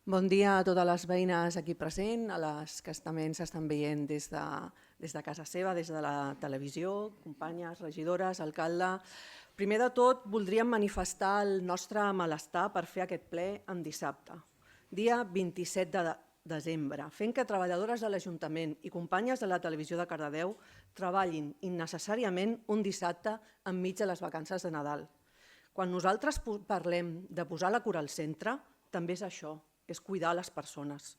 Bon dia a totes les veïnes aquí presents, a les que també ens estan veient des de casa seva, des de la televisió, companyes, regidores, alcalde. Primer de tot, voldríem manifestar el nostre malestar per fer aquest ple en dissabte, dia 27 de desembre, fent que treballadores de l'Ajuntament i companyes de la televisió de Cardedeu treballin innecessàriament un dissabte enmig de les vacances de Nadal. Quan nosaltres parlem de posar la cura al centre, també és això, és cuidar les persones.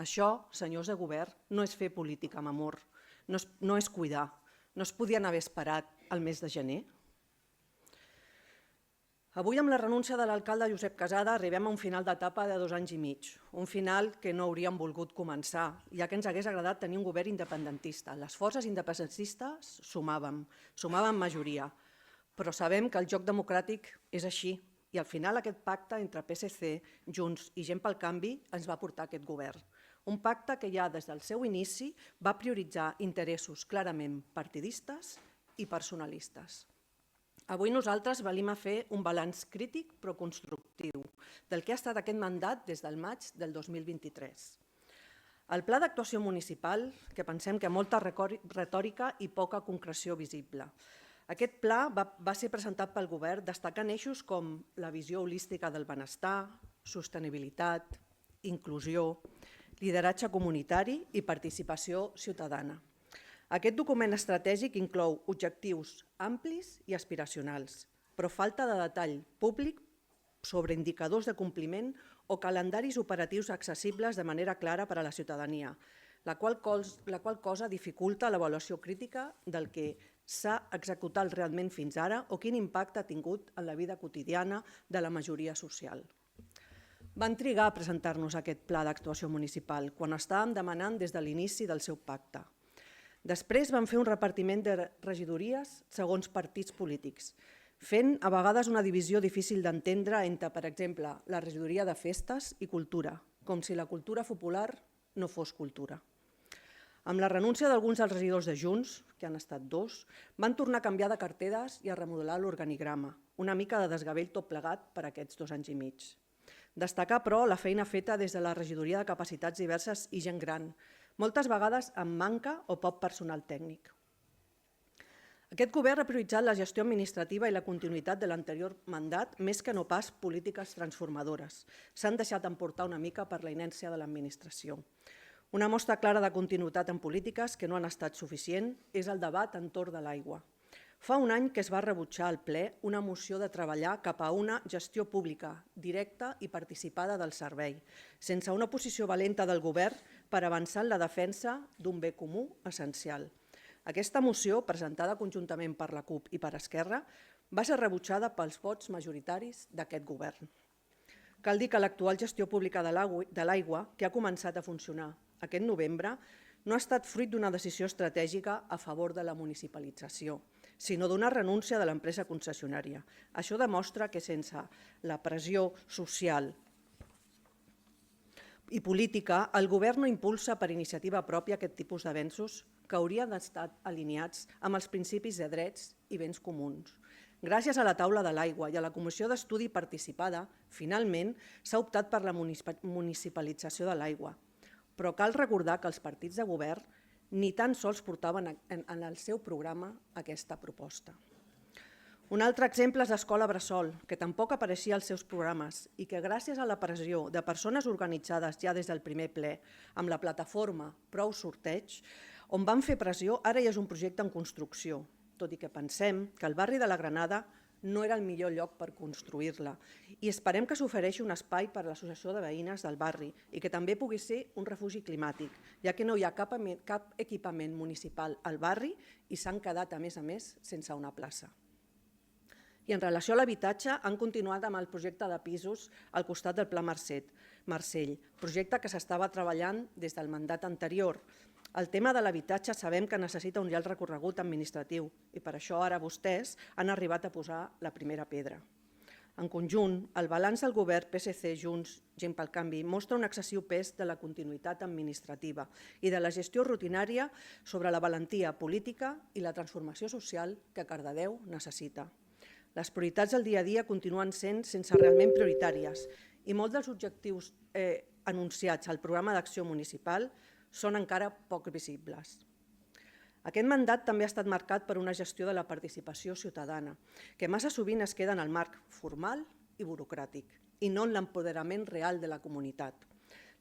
Això, senyors de govern, no és fer política amb amor, no és cuidar. No es podien haver esperat el mes de gener? Avui, amb la renúncia de l'alcalde Josep Casada, arribem a un final d'etapa de 2 anys i mig, un final que no hauríem volgut començar, ja que ens hagués agradat tenir un govern independentista. Les forces independentistes sumaven majoria, però sabem que el joc democràtic és així, i al final aquest pacte entre PSC, Junts i Gent pel Canvi ens va portar aquest govern. Un pacte que ja des del seu inici va prioritzar interessos clarament partidistes i personalistes. Avui nosaltres venim a fer un balanç crític però constructiu del que ha estat aquest mandat des del maig del 2023. El pla d'actuació municipal, que pensem que molta retòrica i poca concreció visible. Aquest pla va ser presentat pel govern destacant eixos com la visió holística del benestar, sostenibilitat, inclusió, lideratge comunitari i participació ciutadana. Aquest document estratègic inclou objectius amplis i aspiracionals, però falta de detall públic sobre indicadors de compliment o calendaris operatius accessibles de manera clara per a la ciutadania, la qual cosa dificulta l'avaluació crítica del que s'ha executat realment fins ara o quin impacte ha tingut en la vida quotidiana de la majoria social. Van trigar a presentar-nos aquest pla d'actuació municipal quan estàvem demanant des de l'inici del seu pacte. Després van fer un repartiment de regidories segons partits polítics, fent a vegades una divisió difícil d'entendre entre, per exemple, la regidoria de festes i cultura, com si la cultura popular no fos cultura. Amb la renúncia d'alguns dels regidors de Junts, que han estat 2, van tornar a canviar de carteres i a remodelar l'organigrama, una mica de desgavell tot plegat per aquests 2 anys i mig. Destacar, però, la feina feta des de la regidoria de capacitats diverses i gent gran, moltes vegades amb manca o poc personal tècnic. Aquest govern ha prioritzat la gestió administrativa i la continuïtat de l'anterior mandat més que no pas polítiques transformadores. S'han deixat emportar una mica per la inèrcia de l'administració. Una mostra clara de continuïtat en polítiques que no han estat suficient és el debat entorn de l'aigua. Fa un any que es va rebutjar al ple una moció de treballar cap a una gestió pública, directa i participada del servei, sense una posició valenta del govern per avançar en la defensa d'un bé comú essencial. Aquesta moció, presentada conjuntament per la CUP i per Esquerra, va ser rebutjada pels vots majoritaris d'aquest govern. Cal dir que l'actual gestió pública de l'aigua, que ha començat a funcionar aquest novembre, no ha estat fruit d'una decisió estratègica a favor de la municipalització, sinó d'una renúncia de l'empresa concessionària. Això demostra que sense la pressió social i política, el govern no impulsa per iniciativa pròpia aquest tipus d'avenços que haurien d'estar alineats amb els principis de drets i béns comuns. Gràcies a la taula de l'aigua i a la comissió d'estudi participada, finalment s'ha optat per la municipalització de l'aigua. Però cal recordar que els partits de govern ni tan sols portaven en el seu programa aquesta proposta. Un altre exemple és l'Escola Bressol, que tampoc apareixia als seus programes i que gràcies a la pressió de persones organitzades ja des del primer ple amb la plataforma Prou Sorteig, on van fer pressió, ara ja és un projecte en construcció, tot i que pensem que el barri de la Granada no era el millor lloc per construir-la i esperem que s'ofereixi un espai per a l'associació de veïnes del barri i que també pugui ser un refugi climàtic, ja que no hi ha cap equipament municipal al barri i s'han quedat, a més, sense una plaça. I en relació a l'habitatge, han continuat amb el projecte de pisos al costat del Pla Marcell, projecte que s'estava treballant des del mandat anterior. El tema de l'habitatge sabem que necessita un llarg recorregut administratiu i per això ara vostès han arribat a posar la primera pedra. En conjunt, el balanç del govern PSC, Junts, Gent pel Canvi mostra un excessiu pes de la continuïtat administrativa i de la gestió rutinària sobre la valentia política i la transformació social que Cardedeu necessita. Les prioritats del dia a dia continuen sent sense realment prioritàries i molts dels objectius anunciats al programa d'acció municipal són encara poc visibles. Aquest mandat també ha estat marcat per una gestió de la participació ciutadana, que massa sovint es queda en el marc formal i burocràtic, i no en l'empoderament real de la comunitat.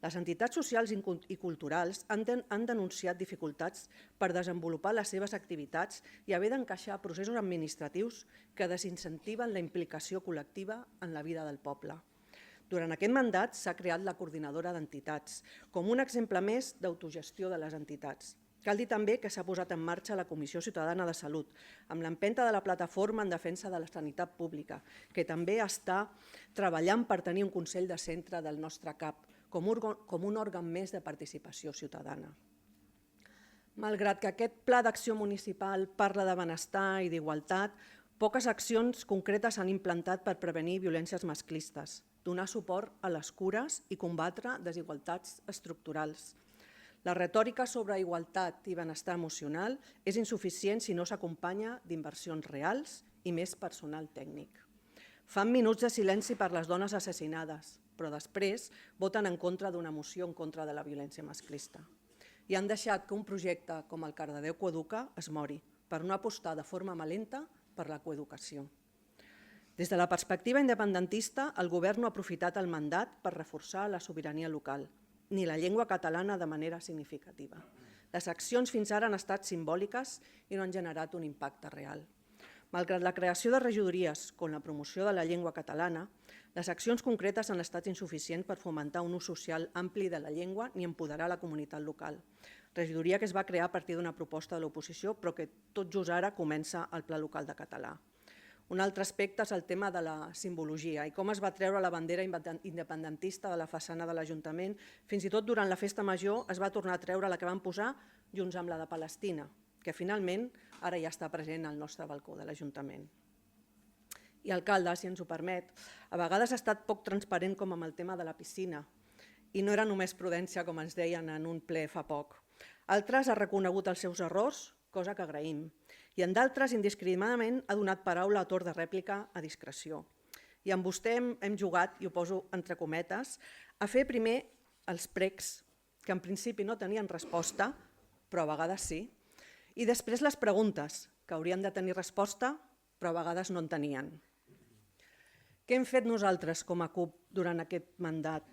Les entitats socials i culturals han denunciat dificultats per desenvolupar les seves activitats i haver d'encaixar processos administratius que desincentiven la implicació col·lectiva en la vida del poble. Durant aquest mandat s'ha creat la Coordinadora d'Entitats, com un exemple més d'autogestió de les entitats. Cal dir també que s'ha posat en marxa la Comissió Ciutadana de Salut, amb l'empenta de la Plataforma en Defensa de la Sanitat Pública, que també està treballant per tenir un Consell de Centre del nostre CAP, com un òrgan més de participació ciutadana. Malgrat que aquest Pla d'Acció Municipal parla de benestar i d'igualtat, poques accions concretes s'han implantat per prevenir violències masclistes, donar suport a les cures i combatre desigualtats estructurals. La retòrica sobre igualtat i benestar emocional és insuficient si no s'acompanya d'inversions reals i més personal tècnic. Fan minuts de silenci per les dones assassinades, però després voten en contra d'una moció en contra de la violència masclista. I han deixat que un projecte com el Cardedeu Coeduca es mori, per no apostar de forma valenta per la coeducació. Des de la perspectiva independentista, el govern no ha aprofitat el mandat per reforçar la sobirania local, ni la llengua catalana de manera significativa. Les accions fins ara han estat simbòliques i no han generat un impacte real. Malgrat la creació de regidories com la promoció de la llengua catalana, les accions concretes han estat insuficients per fomentar un ús social ampli de la llengua ni empoderar la comunitat local. Regidoria que es va crear a partir d'una proposta de l'oposició, però que tot just ara comença el Pla Local de Català. Un altre aspecte és el tema de la simbologia i com es va treure la bandera independentista de la façana de l'Ajuntament. Fins i tot durant la festa major es va tornar a treure la que van posar junts amb la de Palestina, que finalment ara ja està present al nostre balcó de l'Ajuntament. I alcalde, si ens ho permet, a vegades ha estat poc transparent com amb el tema de la piscina i no era només prudència, com ens deien en un ple fa poc. Altres ha reconegut els seus errors, cosa que agraïm, i en d'altres indiscriminadament ha donat paraula a torn de rèplica a discreció. I amb vostè hem jugat, i ho poso entre cometes, a fer primer els precs, que en principi no tenien resposta, però a vegades sí, i després les preguntes, que haurien de tenir resposta, però a vegades no en tenien. Què hem fet nosaltres com a CUP durant aquest mandat?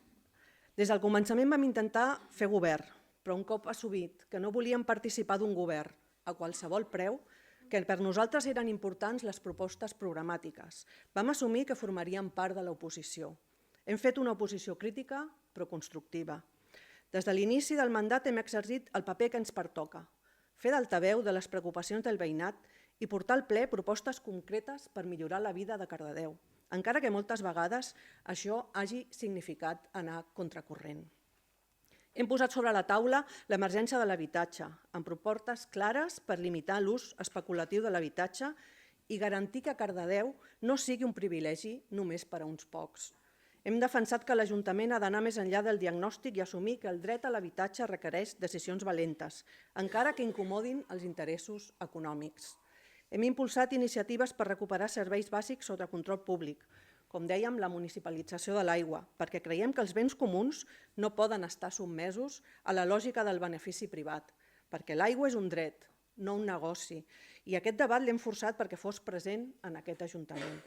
Des del començament vam intentar fer govern, però un cop assumit que no volíem participar d'un govern a qualsevol preu, que per nosaltres eren importants les propostes programàtiques. Vam assumir que formaríem part de l'oposició. Hem fet una oposició crítica, però constructiva. Des de l'inici del mandat hem exercit el paper que ens pertoca, fer d'altaveu de les preocupacions del veïnat i portar al ple propostes concretes per millorar la vida de Cardedeu, encara que moltes vegades això hagi significat anar contracorrent. Hem posat sobre la taula l'emergència de l'habitatge, amb propostes clares per limitar l'ús especulatiu de l'habitatge i garantir que Cardedeu no sigui un privilegi només per a uns pocs. Hem defensat que l'Ajuntament ha d'anar més enllà del diagnòstic i assumir que el dret a l'habitatge requereix decisions valentes, encara que incomodin els interessos econòmics. Hem impulsat iniciatives per recuperar serveis bàsics sota control públic, com dèiem, la municipalització de l'aigua, perquè creiem que els béns comuns no poden estar sotmesos a la lògica del benefici privat, perquè l'aigua és un dret, no un negoci, i aquest debat l'hem forçat perquè fos present en aquest Ajuntament.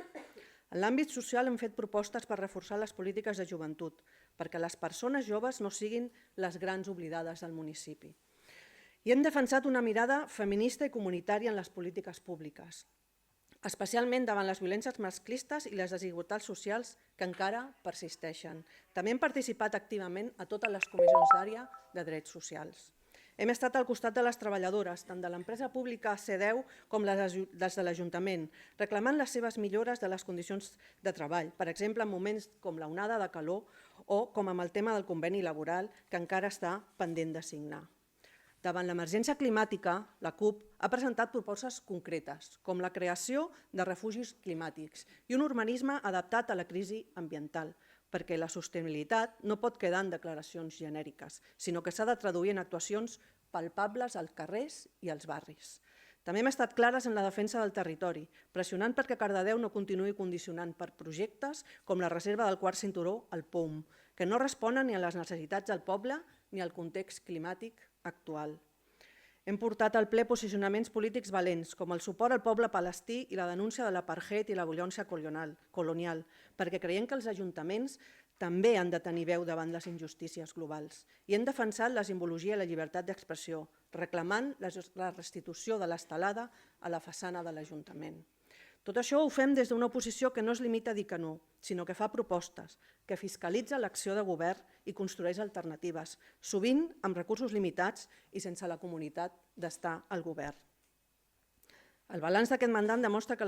En l'àmbit social hem fet propostes per reforçar les polítiques de joventut, perquè les persones joves no siguin les grans oblidades del municipi. I hem defensat una mirada feminista i comunitària en les polítiques públiques, especialment davant les violències masclistes i les desigualtats socials que encara persisteixen. També hem participat activament a totes les comissions d'àrea de drets socials. Hem estat al costat de les treballadores, tant de l'empresa pública C10 com des de l'Ajuntament, reclamant les seves millores de les condicions de treball, per exemple, en moments com l'onada de calor o com amb el tema del conveni laboral que encara està pendent de signar. Davant l'emergència climàtica, la CUP ha presentat propostes concretes, com la creació de refugis climàtics i un urbanisme adaptat a la crisi ambiental, perquè la sostenibilitat no pot quedar en declaracions genèriques, sinó que s'ha de traduir en actuacions palpables als carrers i als barris. També hem estat clares en la defensa del territori, pressionant perquè Cardedeu no continuï condicionant per projectes com la reserva del quart cinturó al POUM, que no responen ni a les necessitats del poble ni al context climàtic actual. Hem portat al ple posicionaments polítics valents, com el suport al poble palestí i la denúncia de l'apartheid i la violència colonial, perquè creiem que els ajuntaments també han de tenir veu davant les injustícies globals i hem defensat la simbologia i la llibertat d'expressió, reclamant la restitució de l'estelada a la façana de l'Ajuntament. Tot això ho fem des d'una oposició que no es limita a dir que no, sinó que fa propostes, que fiscalitza l'acció de govern i construeix alternatives, sovint amb recursos limitats i sense la comunitat d'estar al govern. El balanç d'aquest mandat demostra que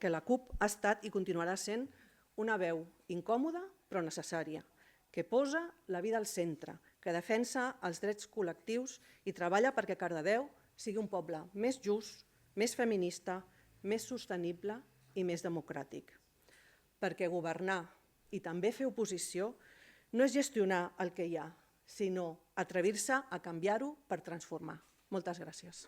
la CUP ha estat i continuarà sent una veu incòmoda però necessària, que posa la vida al centre, que defensa els drets col·lectius i treballa perquè Cardedeu sigui un poble més just, més feminista, més sostenible i més democràtic. Perquè governar i també fer oposició no és gestionar el que hi ha, sinó atrevir-se a canviar-ho per transformar. Moltes gràcies.